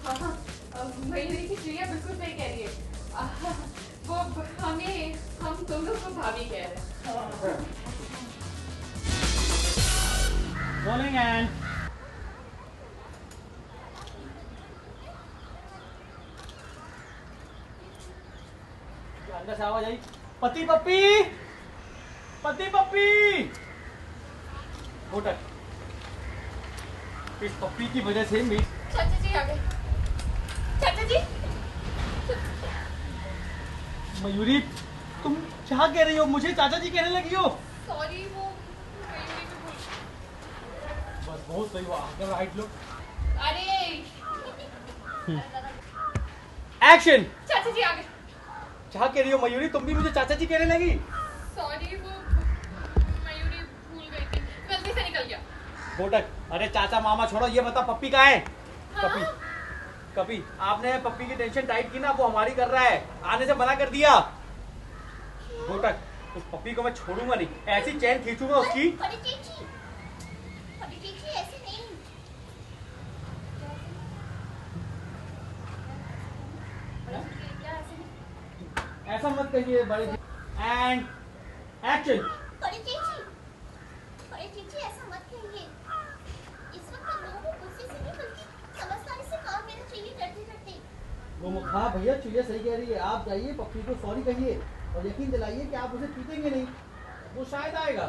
मयूरी की चिड़िया बिल्कुल सही कह रही है। वो हम तुम लोग को भाभी कह रहे हैं। Rolling and अंदर से आवाज आई, पति पप्पी, पति पप्पी। उठक, इस पप्पी की वजह से मेरी चाचा जी आ गए। चाचा जी मयूरी, तुम क्या कह रही हो? मुझे चाचा जी कहने लगी हो? सॉरी, वो मयूरी को भूल। बस बहुत सही हुआ। राइट लो। अरे एक्शन। चाचा जी आ गए। क्या कह रही हो मयूरी? तुम भी मुझे चाचा जी कहने लगी? सॉरी, वो मयूरी भूल गई थी, गलती से निकल गया। गोटक, अरे चाचा मामा छोड़ो, ये बता पप्पी कहाँ है? हाँ? पप्पी, कभी आपने पप्पी की टेंशन टाइट की ना, वो हमारी कर रहा है, आने से मना कर दिया। गोटक, उस पप्पी को मैं छोड़ूंगा नहीं, ऐसी चैन खींचूंगा उसकी। ऐसे नहीं। ऐसा मत कहिए बड़े जी। And action. बड़ी चीची ऐसा मत कहिए। इस वक्त लोगों को गुस्से से नहीं बल्कि समझदारी से काम लेना चाहिए, डरते। गोमुख, हाँ भैया चुईया सही कह रही है। आप जाइए पप्पी को सॉरी कहिए और यकीन दिलाइए कि आप उसे पीटेंगे नहीं, वो शायद आएगा।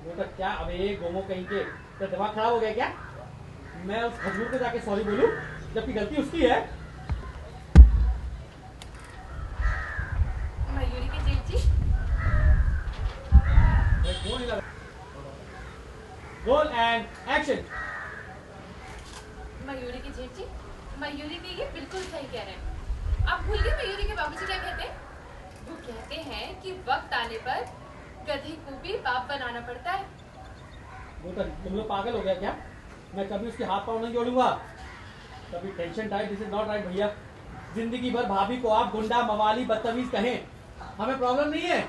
गोटक, क्या अबे गोमुख कहीं के, तो दिमाग खराब हो गया क्या? मैं उस खजूर को जाके सॉरी बोलूं जबकि गलती उसकी है? मयूरी की जीजी। Role and action. मयूरी की जीजी, मयूरी की ये बिल्कुल सही कह रहे हैं। आप भूल गए मयूरी के बाबूजी क्या कहते हैं? वो कहते हैं कि वक्त आने पर गधे को भी बाप बनाना पड़ता है। गोटक, तुम लोग पागल हो गया क्या? मैं कभी उसके हाथ पाँव नहीं जोड़ूंगा, कभी tension tight. This is not right भैया। जिंदगी भर भाभी को आप गुंडा, मवाली, बदतमीज कहें, हमें प्रॉब्लम नहीं है।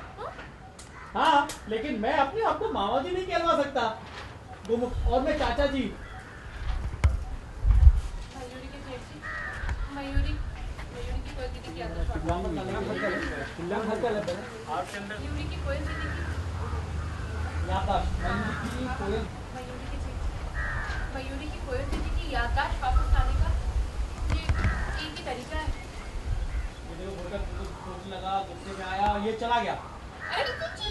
हाँ, लेकिन मैं अपने आप को मामा जी नहीं कहलवा सकता। गोमुख, और मैं चाचा जी। मयूरी की जीजी, मयूरी की कोई दीदी की आदत छोड़। मयूरी की कोई दीदी की मयूरी की कोयल दीदी की याददाश्त वापस लाने का ये एक ही तरीका है। सोच लगा, गुस्से में आया, ये चला गया। अरे चीची,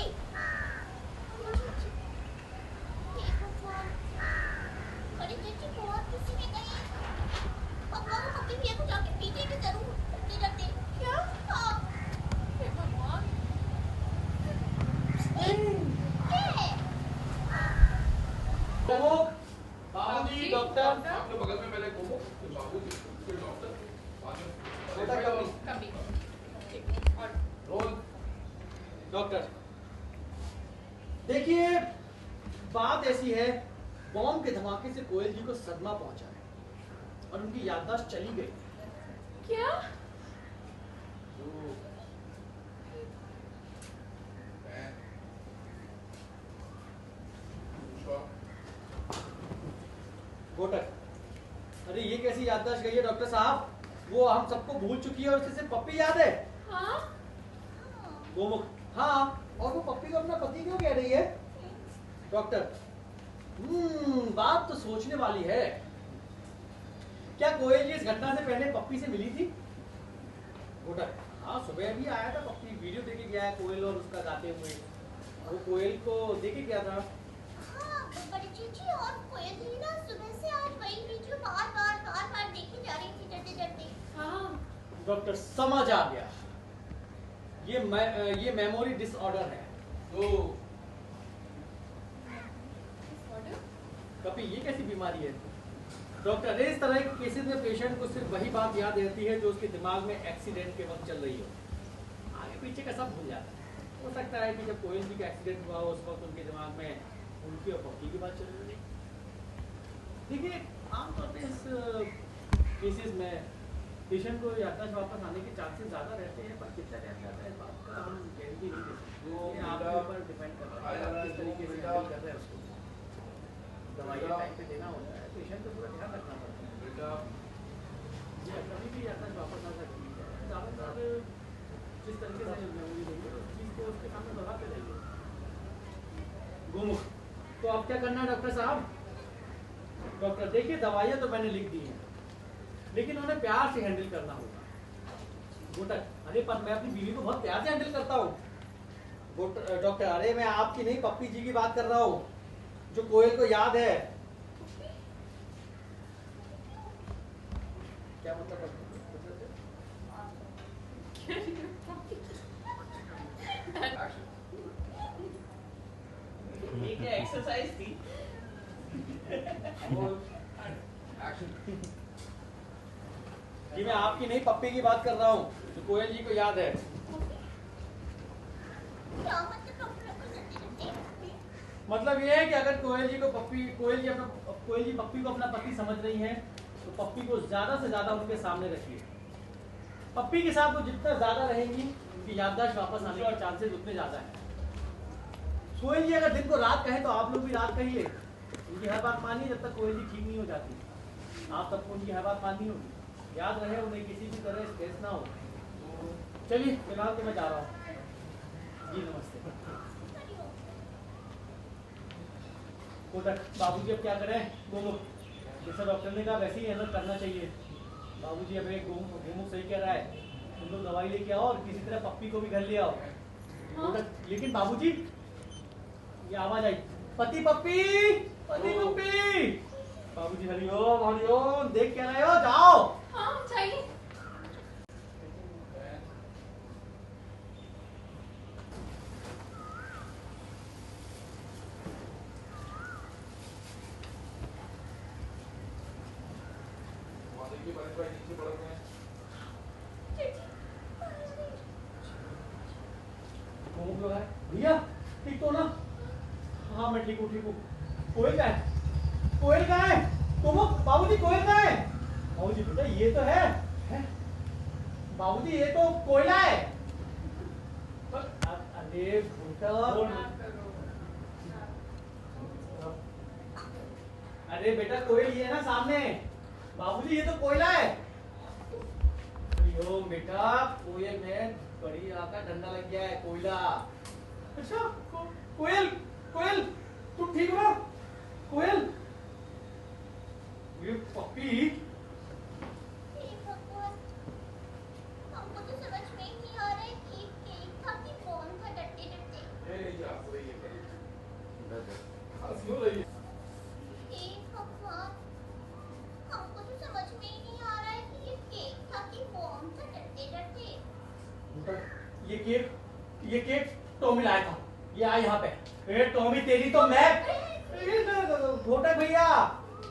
बड़ी चीची बहुत खुशी में गई। पापा को पप्पी भैया को जाके पीटेंगे जरूर, डरते। क्या? हाँ। हे भगवान। गोमुख, बाबूजी, डॉक्टर। आपने बगल में पहले गोमुख, फिर बाबूजी, फिर डॉक्टर, बाद में कभी ठीक और रोल। डॉक्टर, देखिए बात ऐसी है, बॉम्ब के धमाके से कोयल जी को सदमा पहुंचा है और उनकी याददाश्त चली गई। क्या? गोटक, अरे ये कैसी याददाश्त गई है डॉक्टर साहब? वो हम सबको भूल चुकी है और उसे सिर्फ पप्पी याद है। हाँ? गोमुख, हाँ, और वो पप्पी को अपना पति क्यों कह रही है? डॉक्टर, बात तो सोचने वाली है। क्या कोयल जी इस घटना से पहले पप्पी से मिली थी? गोटक, हाँ, सुबह भी आया था पप्पी, वीडियो देके गया है कोयल और उसका गाते हुए। वो कोयल को देके गया था। हाँ, बड़ी चीची और कोयल भी ना सुबह से आज वही वीडियो बार-बार देखी जा रही थी, डरते। हाँ। डॉक्टर, समझ आ गया, ये मेमोरी डिसऑर्डर है। तो कभी ये कैसी बीमारी है? डॉक्टर, इस तरह के केसेस में पेशेंट को सिर्फ वही बात याद रहती है जो उसके दिमाग में एक्सीडेंट के वक्त चल रही हो, आगे पीछे का सब भूल जाता है। हो सकता है कि जब कोयल जी का एक्सीडेंट हुआ उस वक्त उनके दिमाग में उनकी और पप्पी की बात चल रही है। देखिए, आमतौर पर इस केसेस में पेशेंट को याददाश्त वापस आने के चांसेस ज़्यादा रहते हैं, पर कितना टाइम जाता है इस बात का हम गारंटी नहीं दे सकते। वो आपके ऊपर डिपेंड करता है किस तरीके से हैंडल कर रहे हैं उसको। दवाइयाँ टाइम पे देना होता है, पेशेंट को पूरा ध्यान रखना पड़ता है। बेटा, जिस तरीके से मेमोरी देंगे उस चीज को उसके सामने दोहराते रहेंगे। गोमुख, तो अब क्या करना है डॉक्टर साहब? डॉक्टर देखिए दवाइयाँ तो मैंने लिख दी हैं, लेकिन उन्हें प्यार से हैंडल करना होगा। घोटक, अरे पर मैं अपनी बीवी को बहुत प्यार से हैंडल करता हूँ। डॉक्टर, अरे मैं आपकी नहीं पप्पी जी की बात कर रहा हूँ, जो कोयल को याद है। क्या मतलब? ये क्या एक्सरसाइज थी? जी मैं आपकी नहीं पप्पी की बात कर रहा हूँ, जो कोयल जी को याद है। क्या मतलब डॉक्टर को जल्दी मतलब ये है कि अगर कोयल जी पप्पी को अपना पति समझ रही हैं, तो पप्पी को ज्यादा से ज्यादा उनके सामने रखिए। पप्पी के साथ वो जितना ज्यादा रहेंगी, उनकी याददाश्त वापस आने के चांसेस उतने ज्यादा है। कोयल जी अगर दिन को रात कहे तो आप लोग भी रात कहिए। उनकी हर बात मानिए जब तक कोयल जी ठीक नहीं हो जाती। आप सबको उनकी हर बात माननी होगी। याद रहे उन्हें किसी भी तरह स्ट्रेस ना हो। चलिए फिलहाल तो मैं जा रहा हूँ। जी नमस्ते। बाबूजी अब क्या करें? गोमुख, जैसा डॉक्टर ने कहा वैसे ही हैंडल करना चाहिए। बाबूजी अब एक गोमुख सही कह रहा है, तुम लोग दवाई लेके आओ और किसी तरह पप्पी को भी घर ले आओ। हाँ? लेकिन बाबूजी, ये आवाज आई, पति पप्पी, पति पप्पी। बाबूजी हरिओम हरिओम, देख क्या रहे हो? जाओ। हाँ चाहिए। देखिए परेश भाई नीचे पड़ गए हैं। गोमुख लोग है भैया, ठीक तो ना? हाँ मैं ठीक हूँ ठीक हूँ। कोयल का है? कोयल का है? गोमुख, बाबूजी कोयल का है? बाबूजी बेटा ये तो है? बाबूजी ये तो कोयला है। अरे बेटा, अरे बेटा कोयल ये है ना सामने। बाबूजी ये तो कोयला है। यो बेटा, कोयल में बड़ी आका डंडा लग गया है, कोयला। अच्छा कोयल, कोयल तुम ठीक हो? कोयल, ये पप्पी। हे भगवान, हमको तो समझ में ही नहीं आ रहा है कि केक था कि कौन था डरते डरते। ये आप रहिए सुनो रहिए। हे भगवान, हमको तो समझ में ही नहीं आ रहा है कि ये केक था कि कौन था डरते डरते। ये केक टॉमी लाया था। ये आ यहाँ पे। ए टॉमी तेरी तो मैं। घोटक भैया,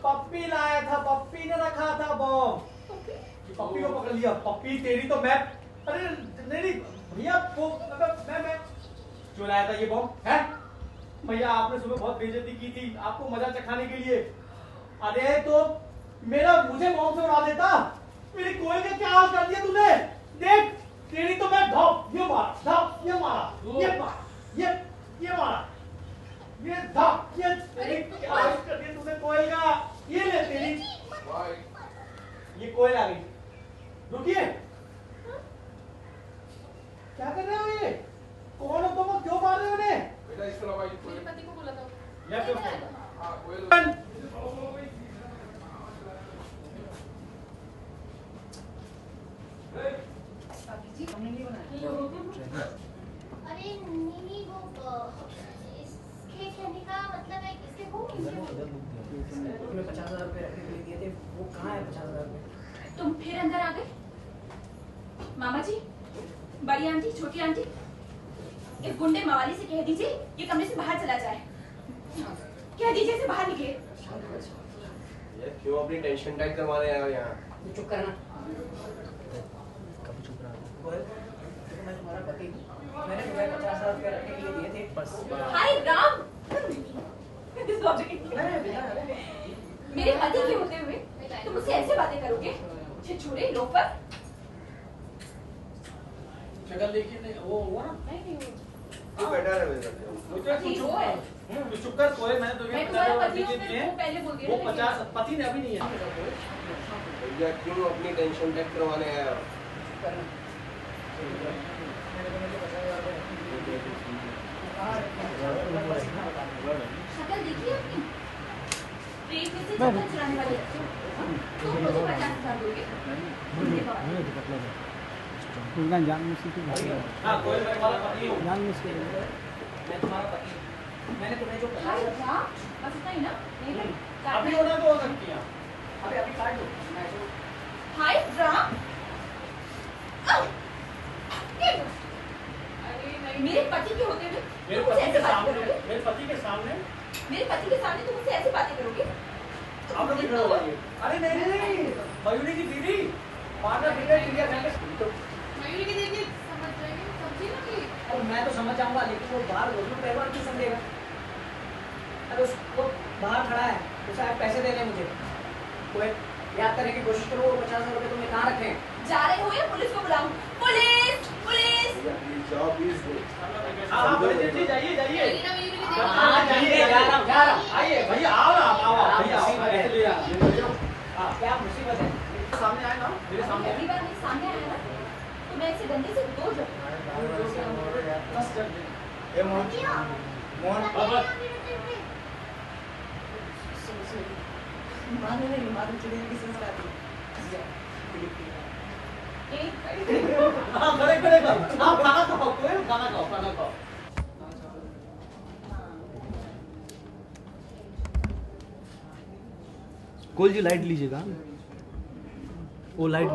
पप्पी लाया था, पप्पी ने रखा था बॉम्ब। पप्पी को पकड़ लिया। पप्पी तेरी तो मैं। अरे नहीं भैया, वो मैं क्यों लाया था ये बॉम्ब है? भैया आपने सुबह बहुत बेइज्जती की थी, आपको मजा चखाने के लिए। अरे तो मुझे बॉम्ब से उड़ा देता। मेरी कोयल का क्या हाल कर दिया तूने? देख तेरी तो मैं धप ये मारा, धप ये मारा, ये मारा, ये मारा, ये धप ये। तेरी क्या हाल कर दिया तूने कोयल का? ये ले तेरी। भाई ये कोयल आ गई। रुकिए, क्या कर रहे हो? ये कौन हो तुम? क्यों मार रहे हो उन्हें? बेटा इस तरह भाई मेरे पति को बोला था। या फिर हाँ कोयल अरे नहीं वो इसके कहने का मतलब है इसके वो उसमें 50,000 रुपए रखने के लिए दिए थे, वो कहाँ है 50,000 रुपए? तुम फिर अंदर आ गए? मामा जी, बड़ी आंटी, छोटी आंटी, इस गुंडे मवाली से कह दीजिए ये कमरे से बाहर चला जाए। कह दीजिए इसे बाहर निकले। ये क्यों अपनी टेंशन टाइट करवाने आए हो यहाँ? तू चुप करना। कब चुप रहा? बोल, देखो मैं तुम्हारा पति हूँ। मैंने तुम्हें 50,000 रुपए रखने के लिए दिए थे। बस। हाय राम, मेरे पति के होते हुए तुम मुझसे ऐसे बातें करोगे? छिछोरे लोफर। शक्ल देखिए, नहीं वो ना। तू बैठा रहे मेरे साथ। वो है। तू चुप कर कोयल। मैंने तुम्हें मैं 50,000 तुम्हारा पति हूँ, दिए वो पहले बोल दिया वो ना, 50 पति ने अभी नहीं है। भैया क्यों अपनी टेंशन टाइट करवाने आए हो? मैंने तुम्हें जो 50,000 रुपए शक्ल देखिए अपनी। ट्रेन में से चक्कर चलाने वाले तुम मुझे 50,000 दोगे? जान मुश्किल हाँ कोई मैं तुम्हारा पति हूँ। जान मुश्किल मैं तुम्हारा पति हूँ। मैंने तुम्हें जो हाय 50,000 राम, बस इतना ही ना? नहीं नहीं, अभी होना तो हो सकती है। अभी काट दो। मैं जो हाय राम। अरे नहीं, मेरे पति के होते हुए मेरे तुम मुझसे पति ऐसे के बात सामने करोगे? मेरे पति के सामने मेरे पति के सामने तुम मुझसे ऐसे बातें करोगे? आप लोग भी खड़े हो जाइए। अरे नहीं नहीं मयूरी की दीदी पार्टनर बिगड़े चिड़िया घर के मयूरी की दीदी समझ जाएगी, समझी ना कि और मैं तो समझ जाऊंगा, लेकिन वो बाहर रोज में पहली बार क्यों समझेगा? अगर उसको बाहर खड़ा है तो शायद पैसे देने मुझे। कोई याद करने की कोशिश करो, वो 50,000 रुपए तुमने कहाँ रखे हैं? जा रहे हो या पुलिस को बुलाऊं? Police police. जाओ प्लीज। हाँ बड़े जी जाइए जाइए। मयूरी ना मयूरी की दीदी। हाँ जाइए जा रहा हूँ। आइए भैया आओ ना आओ भैया आओ मुसीबत है। ऐसे ले आओ। हाँ, क्या मुसीबत है? सामने आए ना मेरे सामने पहली बार मेरे सामने आया ना तो मैं इसे डंडे से दो जब ए मोहन मोहन बाबा मानो चिड़िया की संस्कार थी। हाँ खड़े खड़े कर हाँ खाना खाओ कोई खाना खाओ खाना खाओ। कोल जी लाइट लीजिएगा वो लाइट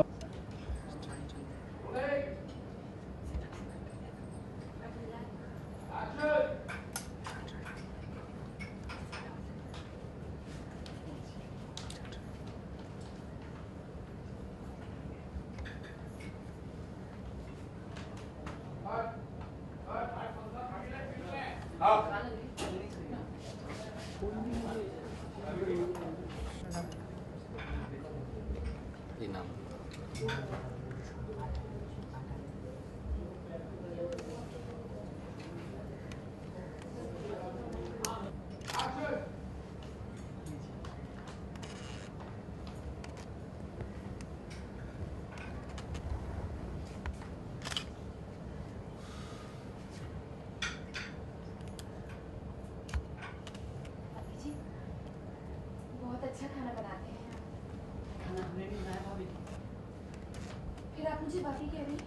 जी बहुत अच्छा खाना बनाते हैं आप। खाना हमने भी बनाया भाभी। फिर आप मुझे बाकी कह रहे हैं?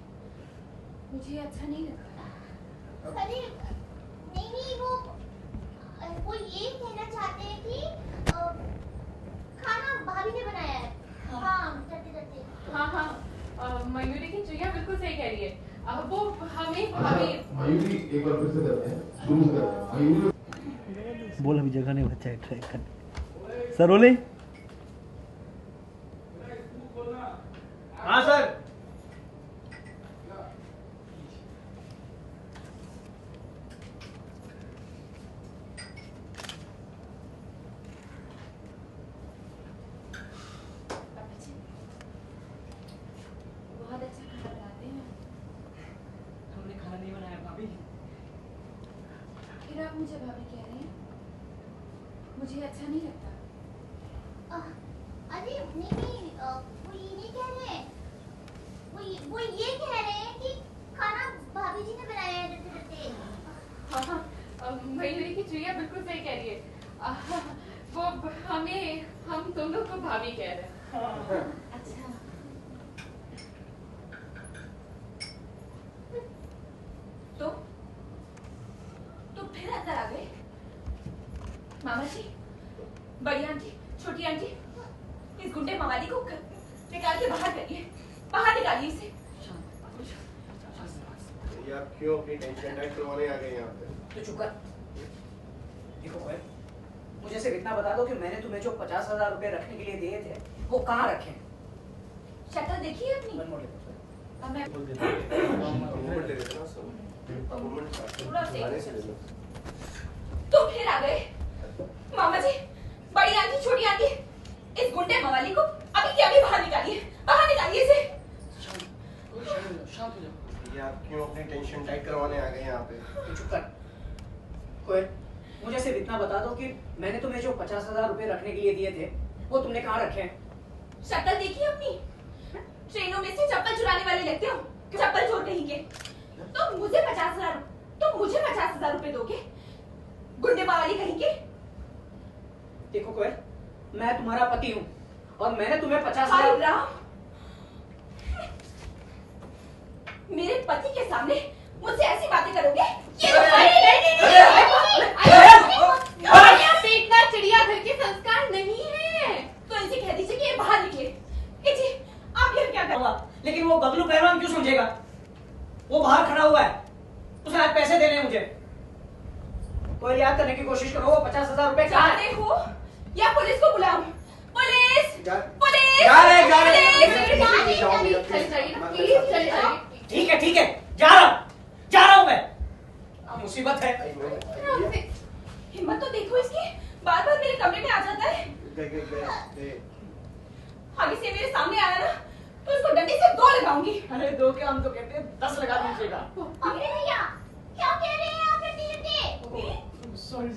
मुझे अच्छा नहीं लगता। अरे नहीं नहीं, वो ये कहना चाहते हैं कि खाना भाभी ने बनाया है। हाँ चलते चलते। हाँ हाँ, मयूरी की चुईया बिल्कुल सही कह रही है। वो हमें भाभी मयूरी एक बार फिर से करते हैं, शुरू से करते हैं। मयूरी बोल अभी जगह नहीं बचा है ट्रैक करने सर बोले हाँ सर पापा जी बहुत अच्छा खाना बनाते हैं। हमने खाना नहीं बनाया भाभी। फिर आप मुझे भाभी कह रहे हैं? मुझे अच्छा नहीं लगता। अरे नहीं नहीं, वो ये नहीं कह रहे हैं। वो ये कह रहे हैं कि खाना भाभी जी ने बनाया है डरते डरते। हाँ हाँ, मयूरी की चुईया बिल्कुल सही कह रही है। वो हम तुम लोग को भाभी कह रहे हैं। अच्छा तो फिर अंदर आ गए? मामा जी, बड़ी आंटी, छोटी आंटी, इस गुंडे मवाली को निकाल के बाहर करिए, बाहर निकालिए इसे। ये आप क्यों अपनी टेंशन टाइट करवाने आ गए यहाँ पे? तो चुप कर। देखो कोयल, मुझे सिर्फ इतना बता दो कि मैंने तुम्हें जो 50,000 रुपए रखने के लिए दिए थे वो कहाँ रखे हैं? शक्ल देखिए अपनी। वन मोर लेते अब मैं मोमेंट ले लेते ना सब। थोड़ा मोमेंट खाने से ले लो। तो फिर आ गए मामा जी, बड़ी आंटी, छोटी आंटी, इस गुंडे मवाली को अभी के अभी बाहर निकालिए, बाहर निकालिए इसे। शांत हो जाओ। ये आप क्यों अपनी टेंशन टाइट करवाने आ गए यहाँ पे? तो चुप कर। कोयल, मुझे सिर्फ इतना बता दो कि मैंने तुम्हें जो 50,000 रुपए रखने के लिए दिए थे वो तुमने कहाँ रखे हैं? शक्ल देखिए अपनी। ट्रेनों में से चप्पल चुराने वाले लगते हो, चप्पल चोर कहीं के। तुम मुझे 50,000 रुपए दोगे? गुंडे मावाली कहीं के? देखो कोयल, मैं तुम्हारा पति हूँ और मैंने तुम्हें 50,000। हाय राम, मेरे पति के सामने मुझसे ऐसी बातें करोगे? ये तो पीटना चिड़ियाघर के संस्कार नहीं है। तो इसे कह दीजिए कि ये बाहर निकले। जी, आप ये क्या कर रहे हो? लेकिन वो गगलू पहलवान क्यों समझेगा? वो बाहर खड़ा हुआ है, उसने आज पैसे देने हैं मुझे। कोई याद करने की कोशिश करो, वो 50,000 रुपए कहाँ है? जाते हो या पुलिस को बुलाऊं? पुलिस! पुलिस! जा रहे चले जाइए ना, प्लीज चले जाइए। ठीक है, जा रहा हूँ मैं। अब मुसीबत है। हिम्मत तो देखो इसकी, बार बार मेरे कमरे में आ जाता है। आगे से मेरे सामने आया ना तो उसको डंडे से 2 लगाऊंगी। अरे 2 क्या, हम तो कहते हैं 10 लगा दीजिएगा। अरे भैया, क्या कह रहे हैं आप इतने? सॉरी,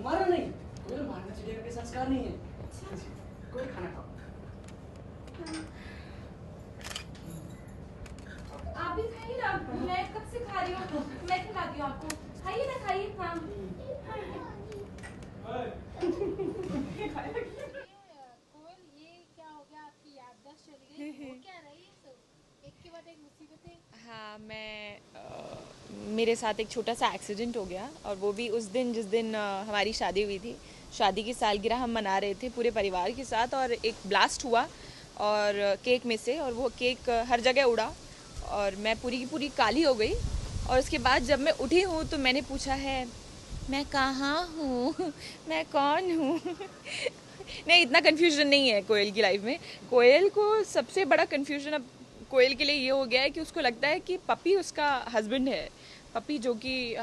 मारा नहीं, कोई मारना चिड़िया के संस्कार नहीं है। कोई खाना खाओ। आप भी खाइए ना, मैं कब से खा रही हूँ, मैं खिलाती हूँ आपको। खाइए ना, खाइए। हाँ कोयल, ये क्या हो गया? आपकी याददाश्त चली गई? हो क्या रही है सब? एक के बाद एक मुसीबतें। हाँ, मेरे साथ एक छोटा सा एक्सीडेंट हो गया, और वो भी उस दिन जिस दिन हमारी शादी हुई थी। शादी की सालगिरह हम मना रहे थे पूरे परिवार के साथ, और एक ब्लास्ट हुआ और केक में से, और वो केक हर जगह उड़ा और मैं पूरी की पूरी काली हो गई। और उसके बाद जब मैं उठी हूँ तो मैंने पूछा है, मैं कहाँ हूँ, मैं कौन हूँ? नहीं, इतना कन्फ्यूजन नहीं है कोयल की लाइफ में। कोयल को सबसे बड़ा कन्फ्यूजन अब कोयल के लिए ये हो गया है कि उसको लगता है कि पपी उसका हस्बैंड है। पपी जो कि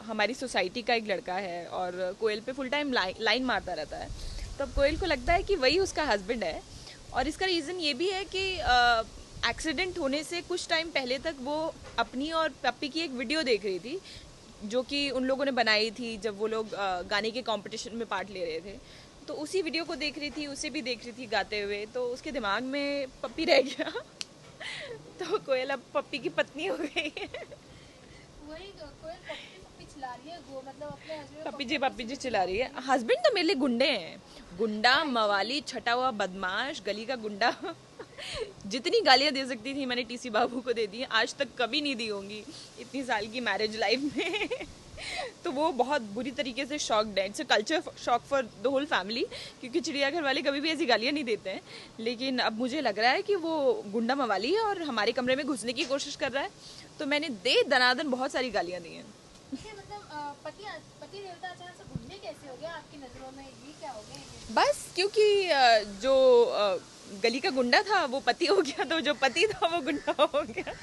हमारी सोसाइटी का एक लड़का है और कोयल पे फुल टाइम लाइन मारता रहता है, तो अब कोयल को लगता है कि वही उसका हस्बैंड है। और इसका रीज़न ये भी है कि एक्सीडेंट होने से कुछ टाइम पहले तक वो अपनी और पपी की एक वीडियो देख रही थी, जो कि उन लोगों ने बनाई थी जब वो लोग गाने के कंपटीशन में पार्ट ले रहे थे। तो उसी वीडियो को देख रही थी, उसे भी देख रही थी गाते हुए, तो उसके दिमाग में पपी रह गया। तो कोयल अब पप्पी की पत्नी हो गई है। वही कोयल पप्पी चिल्ला रही है, वो मतलब अपने हस्बैंड पप्पी जी चिल्ला रही है। हस्बैंड तो मेरे लिए गुंडे हैं, गुंडा, मवाली, छटा हुआ बदमाश, गली का गुंडा। जितनी गालियां दे सकती थी मैंने टीसी बाबू को दे दी, आज तक कभी नहीं दी होंगी इतनी साल की मैरिज लाइफ में। तो वो बहुत बुरी तरीके से शॉक्ड है। It's a culture shock for the whole family, क्योंकि चिड़ियाघर वाले कभी भी ऐसी गालियां नहीं देते हैं। लेकिन अब मुझे लग रहा है कि वो गुंडा मवाली है और हमारे कमरे में घुसने की कोशिश कर रहा है, तो मैंने दनादन बहुत सारी गालियां दी हैं। मतलब पति देवता अचानक से गुंडे कैसे हो गया आपकी नजरों में? ये क्या हो गया? बस क्योंकि जो गली का गुंडा था वो पति हो गया, तो जो पति था वो गुंडा हो गया।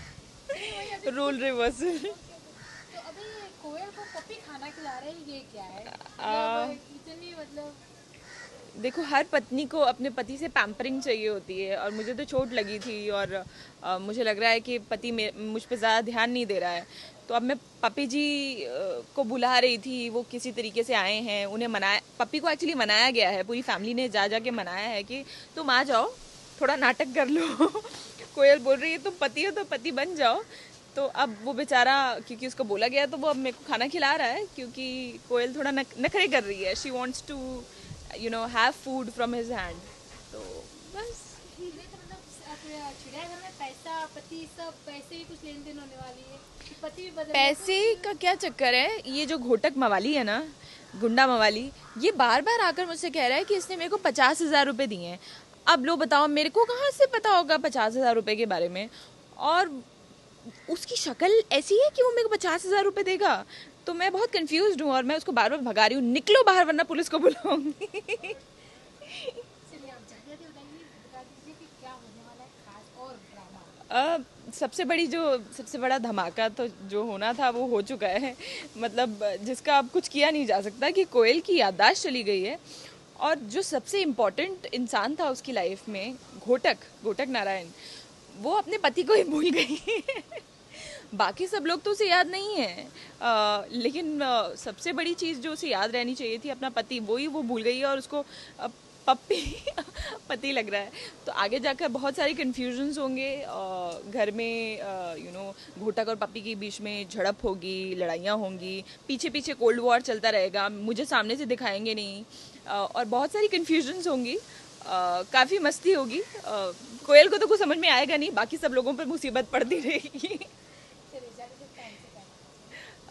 Role reversal. तो अभी कोयल को पपी खाना खिला रहे हैं, ये क्या है? इतनी मतलब देखो, हर पत्नी को अपने पति से पैम्परिंग चाहिए होती है, और मुझे तो चोट लगी थी और मुझे लग रहा है कि पति मुझ पे ज़्यादा ध्यान नहीं दे रहा है। तो अब मैं पपी जी को बुला रही थी, वो किसी तरीके से आए हैं, उन्हें मनाया, पपी को एक्चुअली मनाया गया है, पूरी फैमिली ने जा के मनाया है कि तुम आ जाओ, थोड़ा नाटक कर लो। कोयल बोल रही है तुम पति हो तो पति बन जाओ। तो अब वो बेचारा, क्योंकि उसको बोला गया तो वो अब मेरे को खाना खिला रहा है, क्योंकि कोयल थोड़ा नखरे कर रही है। She wants to have food from his hand. तो बस चिड़ियाघर में पैसा, पति, सब पैसे ही कुछ लेन देन होने वाली है। पति भी बदल पैसे का क्या चक्कर है? ये जो घोटक मवाली है ना, गुंडा मवाली, ये बार बार आकर मुझसे कह रहा है कि इसने मेरे को 50,000 रुपए दिए हैं। अब लो बताओ, मेरे को कहाँ से पता होगा 50,000 रुपए के बारे में? और उसकी शक्ल ऐसी है कि वो मेरे को 50,000 रुपए देगा। तो मैं बहुत कंफ्यूज्ड हूँ और मैं उसको बार बार भगा रही हूँ, निकलो बाहर वरना पुलिस को बुलाऊंगी। सबसे बड़ा धमाका तो जो होना था वो हो चुका है, मतलब जिसका अब कुछ किया नहीं जा सकता, कि कोयल की याददाश्त चली गई है। और जो सबसे इम्पोर्टेंट इंसान था उसकी लाइफ में, घोटक नारायण, वो अपने पति को ही भूल गई। बाकी सब लोग तो उसे याद नहीं है, लेकिन सबसे बड़ी चीज़ जो उसे याद रहनी चाहिए थी, अपना पति, वो भूल गई है। और उसको पति लग रहा है। तो आगे जाकर बहुत सारे कन्फ्यूजन्स होंगे, घर में घोटक और पप्पी के बीच में झड़प होगी, लड़ाइयाँ होंगी, पीछे पीछे कोल्ड वॉर चलता रहेगा, मुझे सामने से दिखाएंगे नहीं, और बहुत सारी कन्फ्यूजन्स होंगी। काफ़ी मस्ती होगी। कोयल को तो कुछ समझ में आएगा नहीं, बाकी सब लोगों पर मुसीबत पड़ती रहेगी।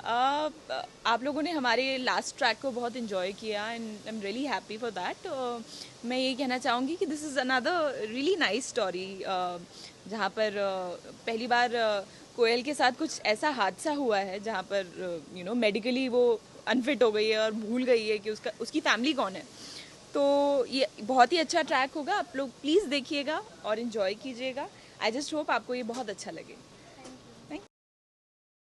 आप लोगों ने हमारे लास्ट ट्रैक को बहुत इन्जॉय किया and I am really happy for that. मैं ये कहना चाहूँगी कि this is another really nice story, जहाँ पर पहली बार कोयल के साथ कुछ ऐसा हादसा हुआ है जहाँ पर मेडिकली वो अनफिट हो गई है और भूल गई है कि उसकी फैमिली कौन है। तो ये बहुत ही अच्छा ट्रैक होगा, आप लोग प्लीज़ देखिएगा और इन्जॉय कीजिएगा। आई जस्ट होप आपको ये बहुत अच्छा लगे।